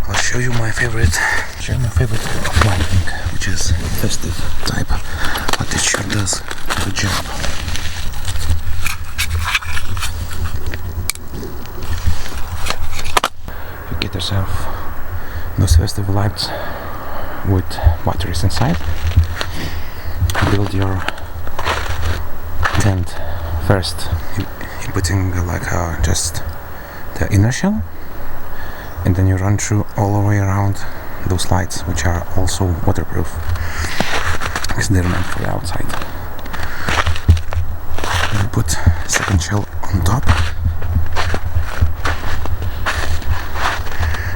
I'll show you my favorite of lighting, which is festive type, but it sure does the job. You get yourself those festive lights with batteries inside. Build your tent first. You're putting just the inner shell, and then you run through all the way around those lights, which are also waterproof because they're meant for the outside. You put second shell on top,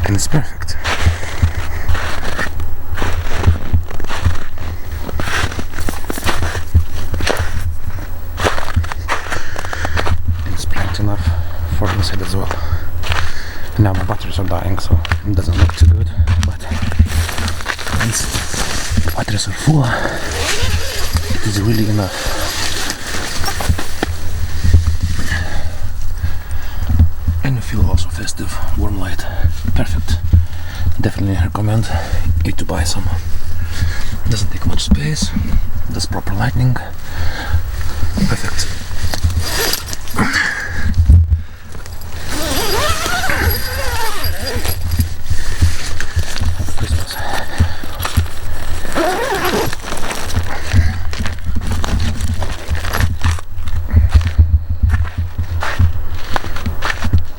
and it's perfect. It's bright enough for inside as well. Now my batteries are dying, so it doesn't look too good, but once the batteries are full, it is really enough. And you feel also festive, warm light, perfect. Definitely recommend you to buy some. Doesn't take much space, does proper lighting, perfect.